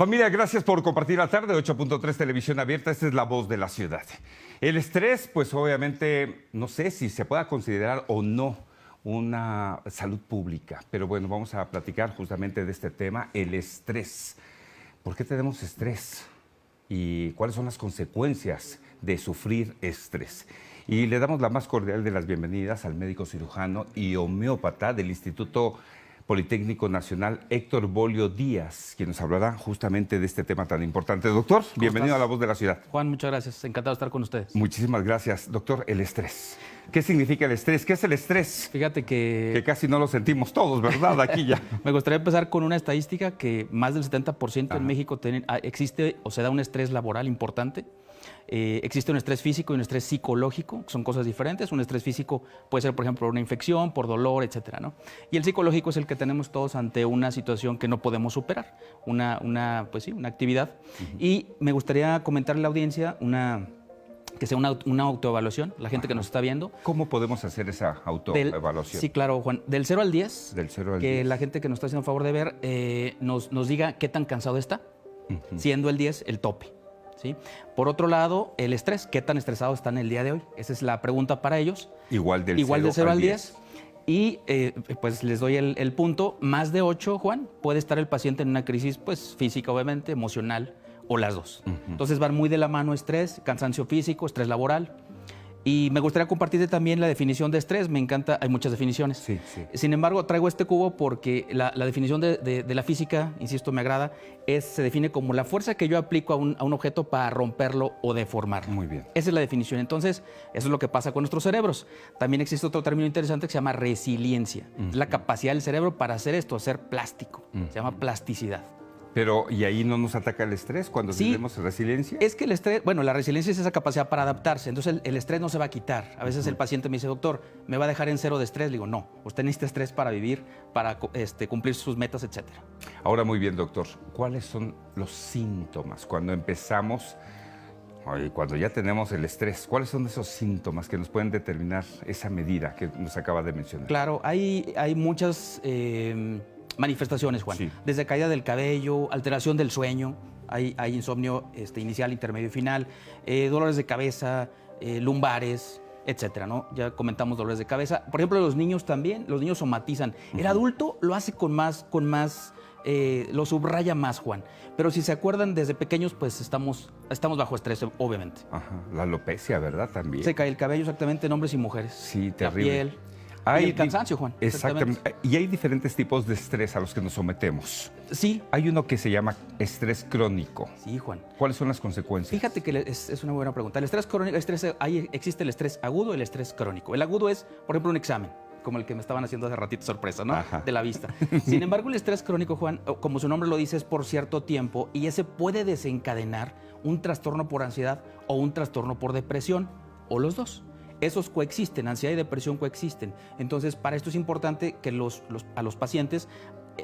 Familia, gracias por compartir la tarde. 8.3 Televisión Abierta, esta es la voz de la ciudad. El estrés, pues obviamente, no sé si se pueda considerar o no una salud pública, pero bueno, vamos a platicar justamente de este tema, el estrés. ¿Por qué tenemos estrés? ¿Y cuáles son las consecuencias de sufrir estrés? Y le damos la más cordial de las bienvenidas al médico cirujano y homeópata del Instituto Politécnico Nacional, Héctor Bolio Díaz, quien nos hablará justamente de este tema tan importante. Doctor, bienvenido a La Voz de la Ciudad. Juan, muchas gracias. Encantado de estar con ustedes. Muchísimas gracias. Doctor, el estrés. ¿Qué significa el estrés? ¿Qué es el estrés? Fíjate que casi no lo sentimos todos, ¿verdad? Aquí ya. Me gustaría empezar con una estadística que más del 70% en México existe o se da un estrés laboral importante. Existe un estrés físico y un estrés psicológico, que son cosas diferentes. Un estrés físico puede ser, por ejemplo, una infección, por dolor, etcétera, ¿no? Y el psicológico es el que tenemos todos ante una situación que no podemos superar, una actividad. Y me gustaría comentarle a la audiencia que sea una autoevaluación, la gente que nos está viendo. ¿Cómo podemos hacer esa autoevaluación? Sí, claro, Juan. Del 0 al 10, Del 0 al que 10. la gente que nos está haciendo el favor de ver nos diga qué tan cansado está, siendo el 10 el tope. ¿Sí? Por otro lado, el estrés, ¿qué tan estresados están el día de hoy? Esa es la pregunta para ellos. Igual del 0 al 10. Y pues les doy el punto, más de 8, Juan, puede estar el paciente en una crisis pues, física, obviamente, emocional, o las dos. Entonces van muy de la mano estrés, cansancio físico, estrés laboral. Y me gustaría compartirte también la definición de estrés. Me encanta, hay muchas definiciones. Sí. Sin embargo, traigo este cubo porque la definición de la física, insisto, me agrada, se define como la fuerza que yo aplico a un objeto para romperlo o deformarlo. Muy bien. Esa es la definición. Entonces, eso es lo que pasa con nuestros cerebros. También existe otro término interesante que se llama resiliencia. Es la capacidad del cerebro para hacer esto, hacer plástico. Se llama plasticidad. Pero, ¿y ahí no nos ataca el estrés cuando tenemos resiliencia? Es que el estrés, bueno, la resiliencia es esa capacidad para adaptarse, entonces el estrés no se va a quitar. A veces el paciente me dice, doctor, ¿me va a dejar en 0 de estrés? Le digo, no, usted necesita estrés para vivir, para cumplir sus metas, etcétera. Ahora, muy bien, doctor, ¿cuáles son los síntomas cuando empezamos, cuando ya tenemos el estrés? ¿Cuáles son esos síntomas que nos pueden determinar esa medida que nos acaba de mencionar? Claro, hay muchas manifestaciones, Juan. Sí. Desde caída del cabello, alteración del sueño, hay insomnio inicial, intermedio y final, dolores de cabeza, lumbares, etcétera, ¿no? Ya comentamos dolores de cabeza. Por ejemplo, los niños también, los niños somatizan. El adulto lo hace con más, lo subraya más, Juan. Pero si se acuerdan, desde pequeños, pues estamos bajo estrés, obviamente. Ajá. La alopecia, ¿verdad? También. Se cae el cabello, exactamente, en hombres y mujeres. Sí, terrible. La piel. Y el cansancio, Juan. Exactamente. Y hay diferentes tipos de estrés a los que nos sometemos. Sí. Hay uno que se llama estrés crónico. Sí, Juan. ¿Cuáles son las consecuencias? Fíjate que es una buena pregunta. El estrés crónico, existe el estrés agudo y el estrés crónico. El agudo es, por ejemplo, un examen, como el que me estaban haciendo hace ratito, sorpresa, ¿no? Ajá. De la vista. Sin embargo, el estrés crónico, Juan, como su nombre lo dice, es por cierto tiempo y ese puede desencadenar un trastorno por ansiedad o un trastorno por depresión, o los dos. Esos coexisten, ansiedad y depresión coexisten. Entonces, para esto es importante que a los pacientes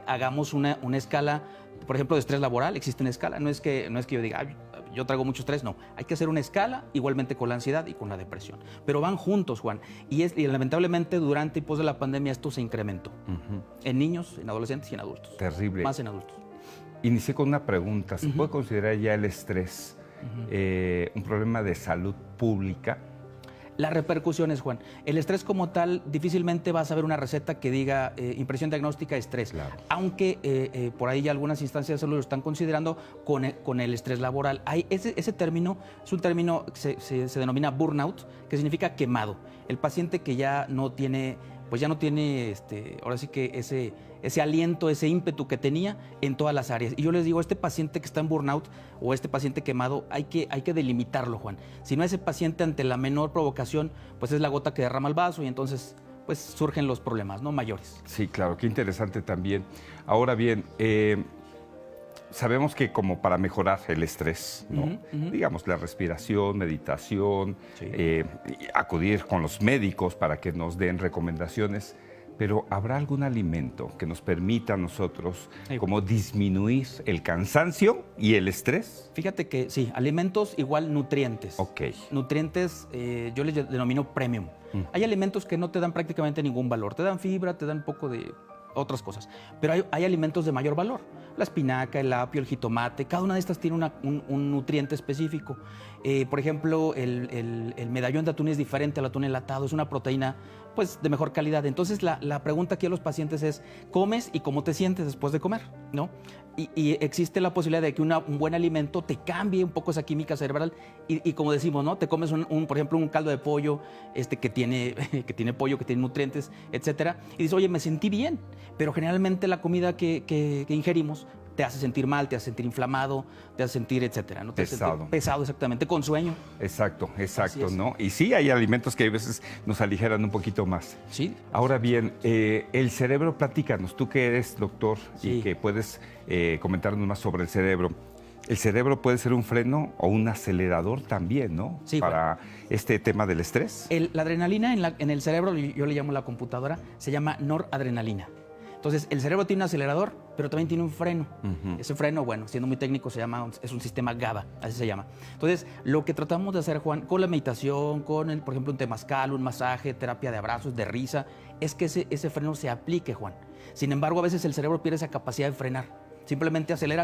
hagamos una escala, por ejemplo, de estrés laboral. Existe una escala, no es que yo diga, yo traigo mucho estrés, no. Hay que hacer una escala igualmente con la ansiedad y con la depresión. Pero van juntos, Juan. Y lamentablemente durante y pos de la pandemia esto se incrementó. En niños, en adolescentes y en adultos. Terrible. Más en adultos. Inicié con una pregunta. ¿Se puede considerar ya el estrés un problema de salud pública? Las repercusiones, Juan. El estrés como tal, difícilmente vas a ver una receta que diga impresión diagnóstica estrés. Claro. Aunque por ahí ya algunas instancias de salud lo están considerando con el estrés laboral. Ese término es un término que se denomina burnout, que significa quemado. El paciente que ya no tiene, ahora sí que ese aliento, ese ímpetu que tenía en todas las áreas. Y yo les digo, este paciente que está en burnout o este paciente quemado, hay que delimitarlo, Juan. Si no, ese paciente ante la menor provocación, pues es la gota que derrama el vaso y entonces pues surgen los problemas, ¿no? Mayores. Sí, claro, qué interesante también. Ahora bien, sabemos que como para mejorar el estrés, ¿no? Digamos, la respiración, meditación, acudir con los médicos para que nos den recomendaciones. Pero ¿habrá algún alimento que nos permita a nosotros como disminuir el cansancio y el estrés? Fíjate que sí, alimentos igual nutrientes. Ok. Nutrientes yo les denomino premium. Hay alimentos que no te dan prácticamente ningún valor. Te dan fibra, te dan un poco de otras cosas. Pero hay alimentos de mayor valor. La espinaca, el apio, el jitomate, cada una de estas tiene un nutriente específico. Por ejemplo, el medallón de atún es diferente al atún enlatado, es una proteína pues de mejor calidad. Entonces la pregunta aquí a los pacientes es, ¿comes y cómo te sientes después de comer? ¿No? Y existe la posibilidad de que un buen alimento te cambie un poco esa química cerebral y como decimos, ¿no? Te comes por ejemplo, un caldo de pollo que tiene pollo, que tiene nutrientes, etcétera, y dices, oye, me sentí bien, pero generalmente la comida que ingerimos te hace sentir mal, te hace sentir inflamado, te hace sentir, etcétera, ¿no? Te hace Pesado. sentir pesado, exactamente, con sueño. Exacto, Así es. ¿no? Y sí, hay alimentos que a veces nos aligeran un poquito más. Sí. Ahora bien, el cerebro, platícanos, tú que eres doctor Sí. y que puedes comentarnos más sobre el cerebro. El cerebro puede ser un freno o un acelerador también, ¿no? Sí, para este tema del estrés. La adrenalina en el cerebro, yo le llamo la computadora, se llama noradrenalina. Entonces, el cerebro tiene un acelerador, pero también tiene un freno. Ese freno, bueno, siendo muy técnico, es un sistema GABA, así se llama. Entonces, lo que tratamos de hacer, Juan, con la meditación, por ejemplo, un temazcal, un masaje, terapia de abrazos, de risa, es que ese freno se aplique, Juan. Sin embargo, a veces el cerebro pierde esa capacidad de frenar. Simplemente acelera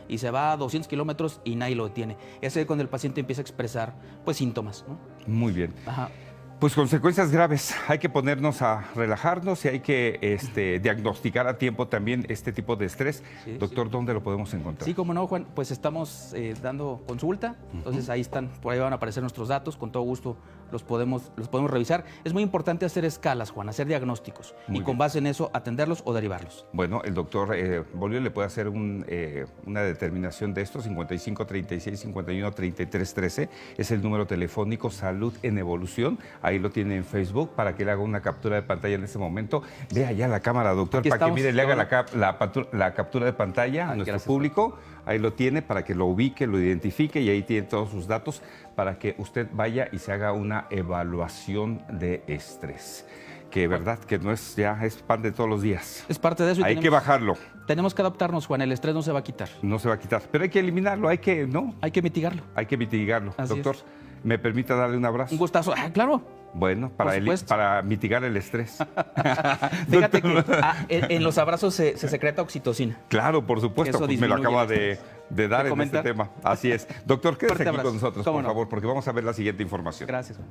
y se va a 200 kilómetros y nadie lo detiene. Ese es cuando el paciente empieza a expresar, pues, síntomas, ¿no? Muy bien. Ajá. Pues consecuencias graves. Hay que ponernos a relajarnos y hay que diagnosticar a tiempo también este tipo de estrés. Sí, Doctor, ¿dónde lo podemos encontrar? Sí, como no, Juan, pues estamos dando consulta, entonces ahí están, por ahí van a aparecer nuestros datos, con todo gusto los podemos revisar. Es muy importante hacer escalas, Juan, hacer diagnósticos Muy y con bien. base en eso atenderlos o derivarlos. Bueno, el doctor Bolio le puede hacer una determinación de esto, 55 36 51 33 13, es el número telefónico Salud en Evolución, ahí lo tiene en Facebook para que le haga una captura de pantalla en este momento. Vea ya la cámara, doctor, Aquí para estamos, que mire, le haga claro. la captura de pantalla a nuestro gracias. público, ahí lo tiene para que lo ubique, lo identifique y ahí tiene todos sus datos para que usted vaya y se haga una evaluación de estrés. Que verdad que no es pan de todos los días. Es parte de eso. Hay que bajarlo, Tenemos que adaptarnos, Juan, el estrés no se va a quitar. no se va a quitar, pero hay que eliminarlo, Hay que mitigarlo. hay que mitigarlo. Así Doctor, es. ¿me permite darle un abrazo? Un gustazo. Ah, claro. Bueno, supuesto. para mitigar el estrés. Fíjate que en los abrazos se secreta oxitocina. Claro, por supuesto, Eso pues me lo disminuye acaba el estrés. de dar en este comentar. tema. Así es. Doctor, quédese Fuerte aquí abrazo. con nosotros, ¿Cómo por no? favor, porque vamos a ver la siguiente información. Gracias, Juan.